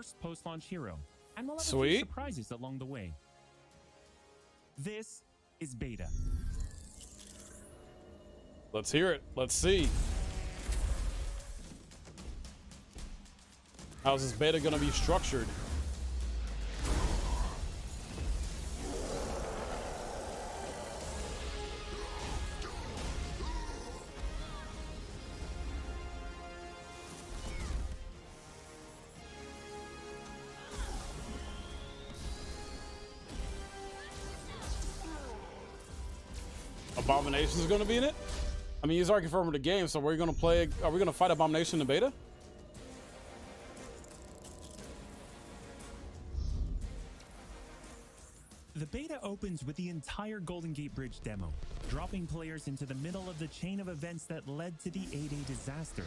first post-launch hero, and we'll have a few Sweet. surprises along the way. This is beta. Let's hear it. Let's see. How's this beta gonna be structured? Abomination is going to be in it? I mean, he's already confirmed the game, so we're going to play. Are we going to fight Abomination in the beta? The beta opens with the entire Golden Gate Bridge demo, dropping players into the middle of the chain of events that led to the A-Day disaster.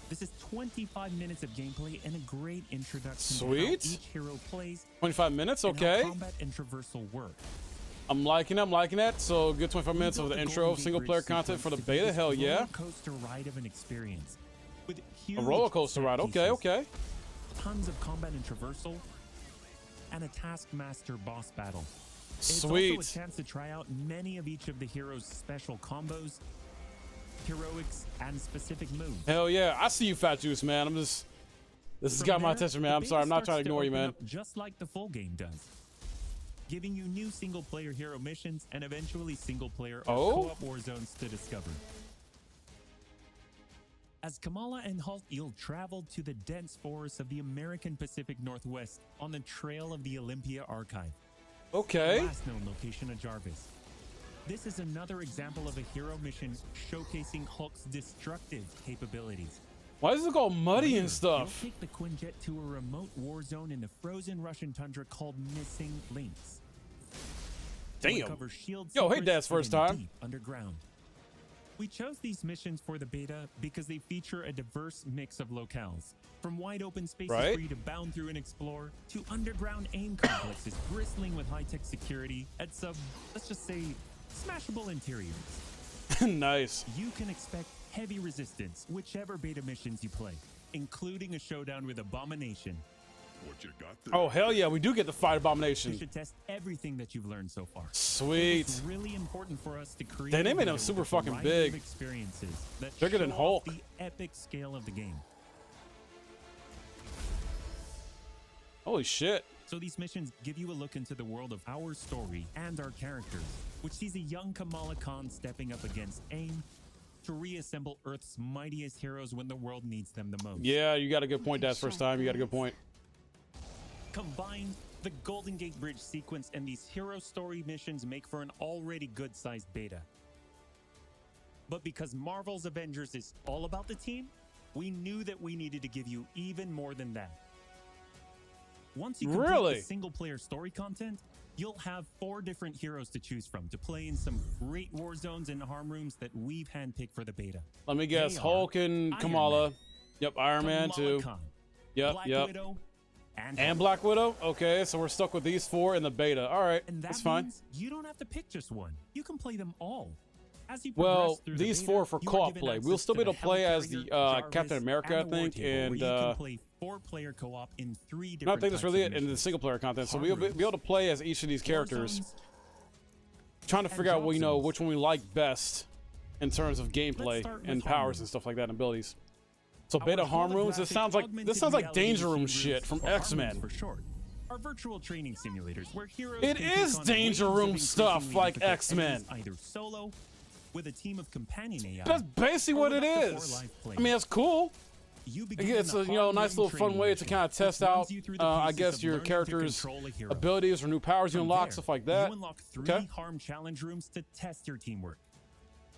This is 25 minutes of gameplay and a great introduction to how each hero plays. 25 minutes, okay. And how combat and traversal work. I'm liking that. So good 25 minutes of the intro, single player content for the beta. Hell yeah. Roller coaster ride of an experience. With A roller coaster ride. Okay, okay. Tons of combat and traversal, and a Taskmaster boss battle. Sweet. It's also a chance to try out many of each of the heroes' special combos, heroics, and specific moves. Hell yeah. I see you, Fat Juice, man. This has got my attention, man. I'm sorry. I'm not trying to ignore you, man. Just like the full game does, giving you new single-player hero missions and eventually single-player or co-op war zones to discover. As Kamala and Hulk, you'll travel to the dense forests of the American Pacific Northwest on the trail of the Olympia Archive. Okay. The last known location of Jarvis. This is another example of a hero mission showcasing Hulk's destructive capabilities. Why is it all muddy and stuff? You'll take the Quinjet to a remote war zone in the frozen Russian tundra called Missing Links. Damn. Yo, hey, Dad's first time. Deep underground. We chose these missions for the beta because they feature a diverse mix of locales, from wide open spaces for you to bound through and explore, to underground aim complexes bristling with high-tech security at some, let's just say, smashable interiors. Nice. You can expect heavy resistance whichever beta missions you play, including a showdown with Abomination. What you got there? Oh, hell yeah, we do get to fight Abomination. You should test everything that you've learned so far. Sweet. It's really important for us to create. Damn, they made them super fucking big. Experiences that bigger than Hulk. The epic scale of the game. Holy shit. So these missions give you a look into the world of our story and our characters, which sees a young Kamala Khan stepping up against AIM to reassemble Earth's mightiest heroes when the world needs them the most. Yeah, you got a good point. That's first time. You got a good point. Combined, the Golden Gate Bridge sequence and these hero story missions make for an already good-sized beta. But because Marvel's Avengers is all about the team, we knew that we needed to give you even more than that. Once you complete the single-player story content, you'll have 4 different heroes to choose from to play in some great war zones and harm rooms that we've handpicked for the beta. Let me guess, Hulk and Kamala. Yep, Iron Man too. Yep, Black yep. Widow, and Black Widow? Okay, so we're stuck with these 4 in the beta. All right, and that's fine. You don't have to pick just one. You can play them all. As you well, through these the 4 beta, for co-op play. We'll still be able to play as the Captain America, I think, and you can play 4-player co-op in 3 different. No, I think that's really it in the single-player content. So we'll be able to play as each of these characters. Trying to figure out, well, you know, which one we like best in terms of gameplay and powers and stuff like that and abilities. So beta harm rooms. This sounds like Danger Room shit from X-Men. For short. Our virtual training simulators where heroes It is Danger Room stuff like X-Men. Either solo with a team of companion AI. That's basically what it is. I mean, that's cool. It's a nice little fun way to kind of test out, I guess, your character's abilities or new powers you unlock, stuff like that. You unlock 3 harm challenge rooms to test your teamwork.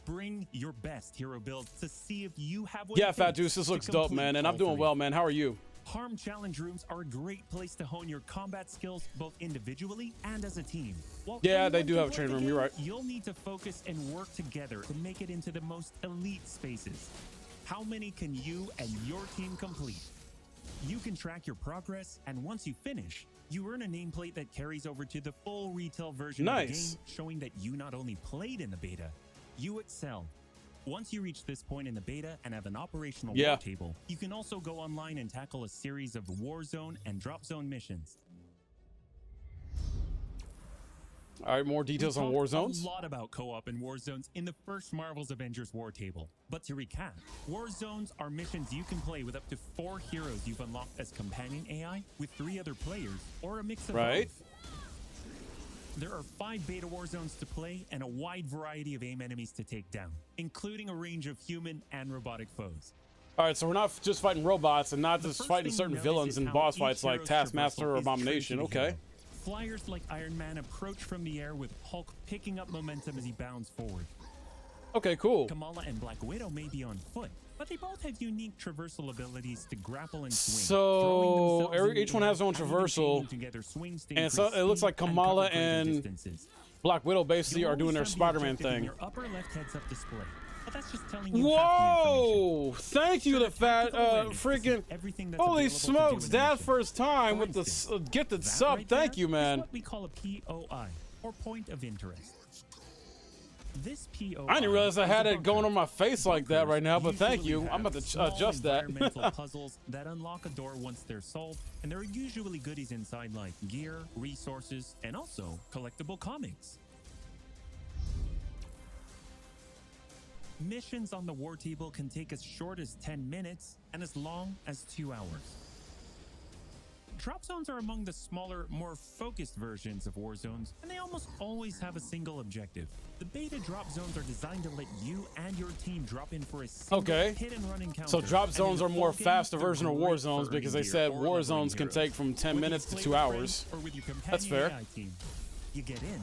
Bring your best hero build to see if you have what Yeah, Fat Juice, this looks dope, man, and I'm doing well, man. How are you? Harm challenge rooms are a great place to hone your combat skills both individually and as a team. Yeah, they do have a training room, you're right. You'll need to focus and work together to make it into the most elite spaces. How many can you and your team complete? You can track your progress, and once you finish, you earn a nameplate that carries over to the full retail version of the game, showing that you not only played in the beta, you excelled. Once you reach this point in the beta and have an operational Yeah. war table, you can also go online and tackle a series of Warzone and Drop Zone missions. All right, more details on We talked Warzones. a lot about co-op and Warzones in the first Marvel's Avengers war table. But to recap, Warzones are missions you can play with up to 4 heroes you've unlocked as companion AI with 3 other players, or a mix of Right. both. There are 5 beta Warzones to play and a wide variety of AIM enemies to take down, including a range of human and robotic foes. All right, so we're not just fighting robots and not The just first fighting thing certain you notice villains is in how boss each fights like hero's Taskmaster or traversal is Abomination. true to the Okay. hero. Flyers like Iron Man approach from the air with Hulk picking up momentum as he bounds forward. Okay, cool. Kamala and Black Widow may be on foot, but they both have unique traversal abilities to grapple and swing. So each one has their own traversal, and so it looks like Kamala and Black Widow basically are doing their Spider-Man thing. Your upper left heads-up display. But that's just telling you Whoa! Thank you, the fat freaking. Holy smokes! That first time with the gifted sub. Right Thank there you, is man. what we call a POI, or point of interest. This POI I didn't realize I had is a it going bunker. on my face like that right now, but thank Usually you. I'm about to small adjust that. environmental puzzles that unlock a door once they're solved, and there are usually goodies inside like gear, resources, and also collectible comics. Missions on the war table can take as short as 10 minutes and as long as 2 hours. Drop zones are among the smaller, more focused versions of Warzones, and they almost always have a single objective. The beta drop zones are designed to let you and your team drop in for a single hit and run encounter. So drop And zones in are the more full game, faster they're version of great Warzones for because earning they gear said or leveling Warzones can heroes. take from 10 Whether you minutes to play 2 with hours. friends or with your That's companion fair. AI team, you get in,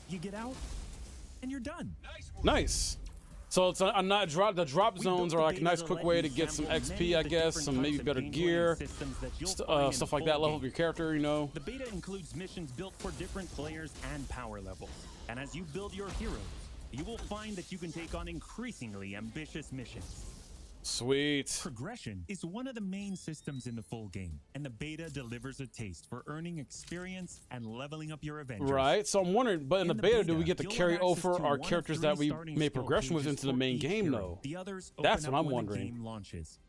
you get out, and you're done. Nice. So it's a not drop. The drop zones are like a nice quick way to get some XP, I guess, some maybe better gear, stuff like that. Level up your character, you know. The beta includes missions built for different players and power levels. And as you build your heroes, you will find that you can take on increasingly ambitious missions. Sweet. Progression is one of the main systems in the full game, and the beta delivers a taste for earning experience and leveling up your Avengers. Right. So I'm wondering, but in the beta, do we get to you'll carry have access over to our one of characters 3 that we starting made skill progression with pages into the for main each game, hero. though? The others That's open what up I'm when wondering. the game launches.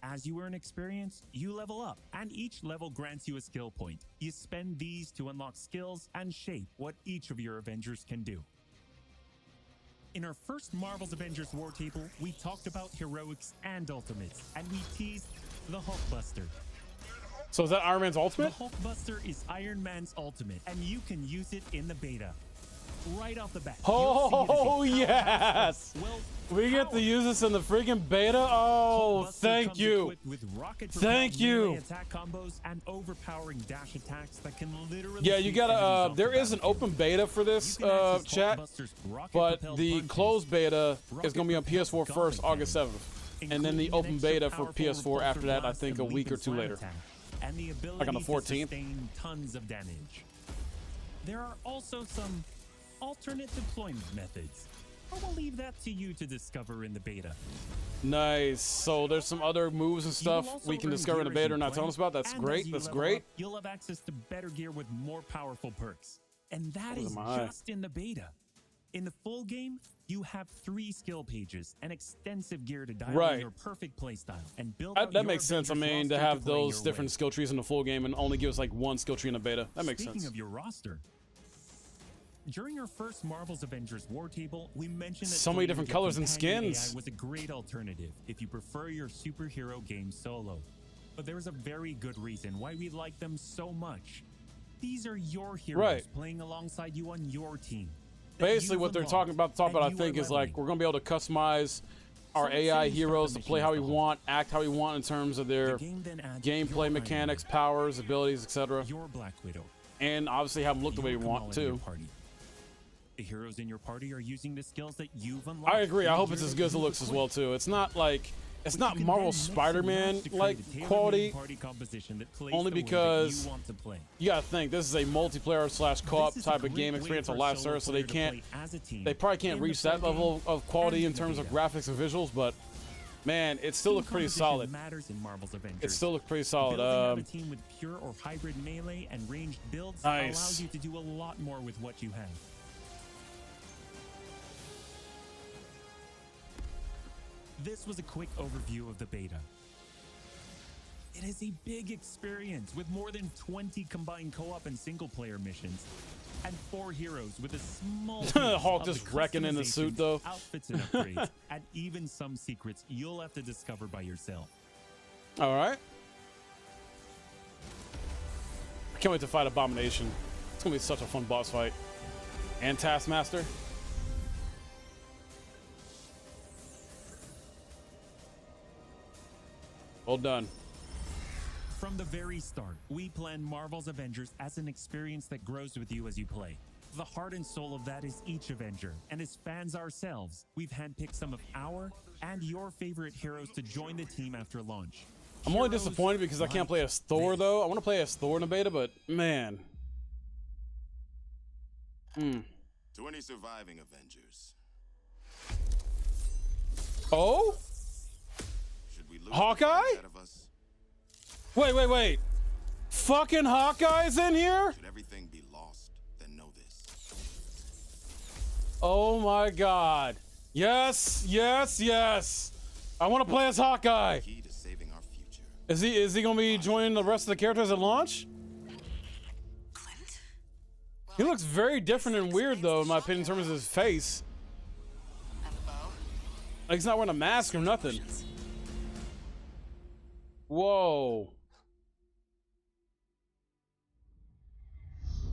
As you earn experience, you level up, and each level grants you a skill point. You spend these to unlock skills and shape what each of your Avengers can do. In our first Marvel's Avengers War Table, we talked about heroics and ultimates, and we teased the Hulkbuster. So is that Iron Man's The ultimate? Hulkbuster is Iron Man's ultimate, and you can use it in the beta. Right off the bat. Oh, you'll see it as a yes! powerhouse. Well, We get to use this in the friggin' beta? Oh, Hulkbuster thank comes you. equipped with rocket Thank propelled you. melee attack combos and overpowering dash attacks that can literally Yeah, you sweep enemies gotta, off there the is an battlefield. open beta for this, You can access chat, Hulkbuster's rocket but propelled the punches, closed beta is gonna be on PS4 rocket-propelled first, gauntlet August cannon, 7th. And then the including open an extra beta for powerful PS4 after repulsor that, I blast think a and week leap or and two slam later. attack, and the ability Like on the to 14th. sustain tons of damage. There are also some alternate deployment methods, but we'll leave that to you to discover in the beta. Nice. So there's some other moves and You will stuff also we can earn discover in the gear as beta you and not play, telling us about. That's and as great. you That's level great. up, you'll have access to better gear with more powerful perks. And that Look is at my eye. just in the beta. In the full game, you have 3 skill pages and extensive gear to dial Right. in your perfect playstyle and build out That your makes sense. I Avengers mean, to roster have play those your different way. skill trees in the full game and only give us like one skill tree in the beta. That makes Speaking sense. of your roster, during our first Marvel's Avengers War Table, we mentioned that So many playing different your colors and companion skins. AI was a great alternative if you prefer your superhero game solo. But there is a very good reason why we like them so much. These are your heroes Right. playing alongside you on your team. that Basically, you've what they're unlocked talking about, I and you think, are is like leveling. we're gonna be able to customize our So let's say AI you start heroes the to play mission how as we the want, act how we want in terms of their The game then adds your gameplay Iron mechanics, Man, powers, abilities, etc. your Black Widow, And obviously have them look the way your we Kamala want in your too. party. The heroes in your party are using the skills that you've unlocked. I agree. I and hope the it's gear as that good as it you've looks as well equipped. too. It's not like it's Which not you can Marvel then mix and Spider-Man match to create like a tailor-made quality. party composition that plays Only the way that because you want to play. You gotta think this is a multiplayer slash co-op This is a type of great game way experience for on a live solo service, so they player to can't. play as a team They probably can't in the reach that full level game of quality and in in the terms of beta. graphics and visuals, but man, it still Team looked pretty composition solid. matters in Marvel's Avengers. It still looked pretty solid. Building out a team with pure or hybrid melee and ranged builds Nice. allows you to do a lot more with what you have. This was a quick overview of the beta. It is a big experience with more than 20 combined co-op and single-player missions, and 4 heroes with a small Hulk just wrecking in the suit though. Outfits and upgrades, and even some secrets you'll have to discover by yourself. All right. I can't wait to fight Abomination. It's gonna be such a fun boss fight. And Taskmaster. Well done. From the very start, we planned Marvel's Avengers as an experience that grows with you as you play. The heart and soul of that is each Avenger, and as fans ourselves, we've handpicked some of our and your favorite heroes to join the team after launch. I'm only disappointed because I can't play as Thor, though. I want to play as Thor in the beta, but man. 20 surviving Avengers. Oh? Should we lose Hawkeye? ahead of us? Wait. Fucking Hawkeye's in here? Should everything be lost, then know this. Oh my god. Yes. I want to play as Hawkeye. Key to saving our future. Is he gonna be joining the rest of the characters at launch? Clint? He looks very different and weird though, in my opinion, in terms of his face. Have a bow? Like he's not wearing a mask or nothing. Whoa.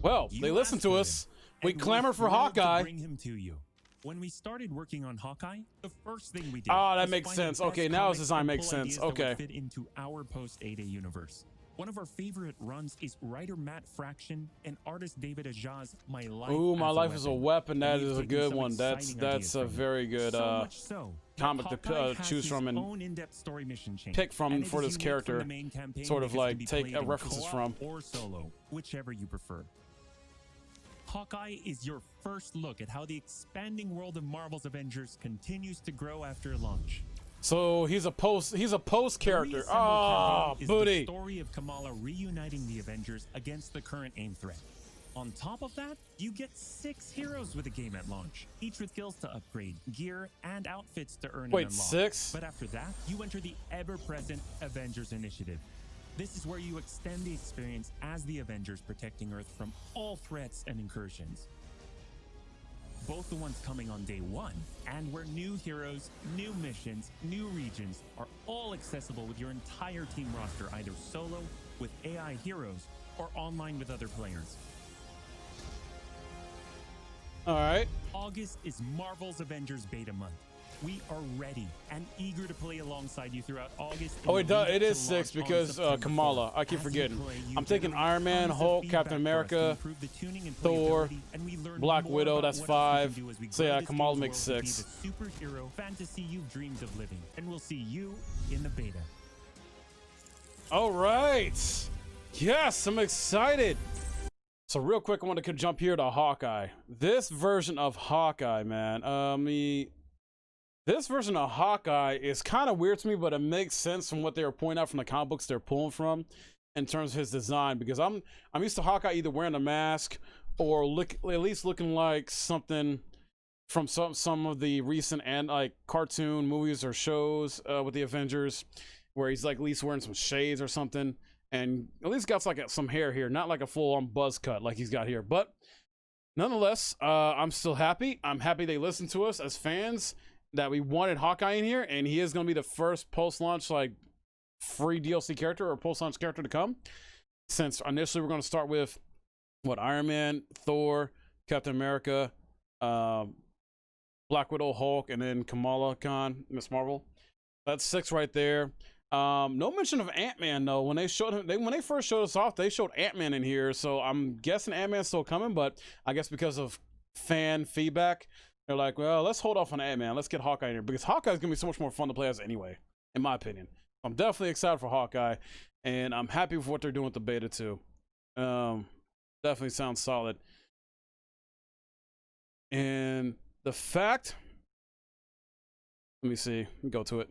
Well, they listen to us. We clamor for Hawkeye. Bring him to you. When we started working on Hawkeye, the first thing we did that was makes find sense. the best Okay, now his comics design and makes pull sense. ideas that would Okay. fit into our post-A-Day universe. One of our favorite runs is writer Matt Fraction and artist David Aja's My Life. Ooh, My as Life is a Weapon. That We've is a taken good some one. That's exciting ideas a from it. very good So much so that comic to Hawkeye has choose his from and own in-depth story mission chain, pick from and it for is this unique from character. the main campaign Sort of because it like can be take played in references co-op from. or solo, whichever you prefer. Hawkeye is your first look at how the expanding world of Marvel's Avengers continues to grow after launch. So he's a post character. The Ah, campaign is booty. the story of Kamala reuniting the Avengers against the current AIM threat. On top of that, you get 6 heroes with the game at launch, each with skills to upgrade, gear, and outfits to earn Wait, and unlock. 6? But after that, you enter the ever-present Avengers Initiative. This is where you extend the experience as the Avengers, protecting Earth from all threats and incursions. Both the ones coming on day 1, and where new heroes, new missions, new regions are all accessible with your entire team roster, either solo, with AI heroes, or online with other players. All right. August is Marvel's Avengers Beta Month. We are ready and eager to play alongside you throughout August. Oh, it is 6 because Kamala. I keep forgetting. I'm thinking Iron Man, Hulk, Captain America, Thor, Black Widow. That's 5. So yeah, Kamala makes 6. The superhero fantasy you've dreamed of living, and we'll see you in the beta. All right. Yes, I'm excited. So real quick, I want to jump here to Hawkeye. This version of Hawkeye, man. This version of Hawkeye is kind of weird to me, but it makes sense from what they were pointing out from the comic books they're pulling from in terms of his design. Because I'm used to Hawkeye either wearing a mask or at least looking like something from some of the recent and like cartoon movies or shows with the Avengers, where he's like at least wearing some shades or something, and at least got like some hair here, not like a full-on buzz cut like he's got here. But nonetheless, I'm still happy. I'm happy they listened to us as fans, that we wanted Hawkeye in here, and he is going to be the first post-launch like free DLC character or post-launch character to come, since initially we're going to start with Iron Man, Thor, Captain America, Black Widow, Hulk, and then Kamala Khan, Miss Marvel. That's 6 right there. No mention of Ant-Man though. When they first showed us off, they showed Ant-Man in here, so I'm guessing Ant-Man's still coming, but I guess because of fan feedback, they're like, well, let's hold off on Ant-Man. Let's get Hawkeye in here, because Hawkeye's gonna be so much more fun to play as anyway, in my opinion. I'm definitely excited for Hawkeye, and I'm happy with what they're doing with the beta too. Definitely sounds solid. And the fact, let me see, go to it.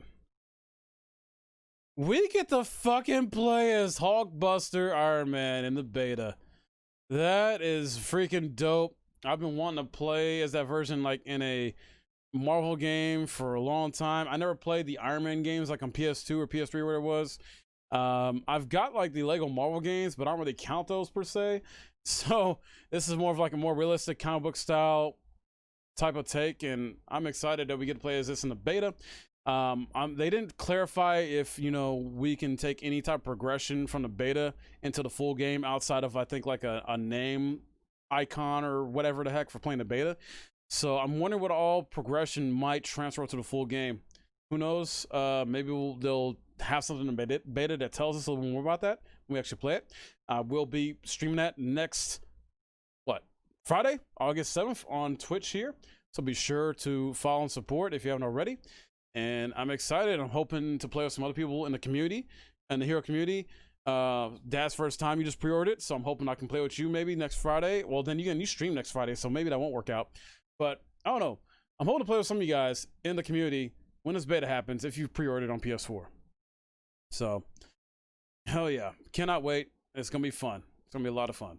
We get to fucking play as Hulkbuster Iron Man in the beta. That is freaking dope. I've been wanting to play as that version, like in a Marvel game for a long time. I never played the Iron Man games like on PS2 or PS3, where it was. I've got like the Lego Marvel games, but I don't really count those per se. So this is more of like a more realistic comic book style type of take, and I'm excited that we get to play as this in the beta. They didn't clarify if, you know, we can take any type of progression from the beta into the full game outside of, I think, like a name icon or whatever the heck for playing the beta. So I'm wondering what all progression might transfer to the full game. Who knows? Maybe they'll have something in beta that tells us a little more about that when we actually play it. We'll be streaming that next, Friday, August 7th on Twitch here. So be sure to follow and support if you haven't already. And I'm excited. I'm hoping to play with some other people in the community, and the hero community. Dad's first time, you just pre-ordered it, so I'm hoping I can play with you maybe next Friday. Well, then you stream next Friday, so maybe that won't work out. But I don't know. I'm hoping to play with some of you guys in the community when this beta happens, if you pre-ordered on PS4. So, hell yeah. Cannot wait. It's going to be fun. It's going to be a lot of fun.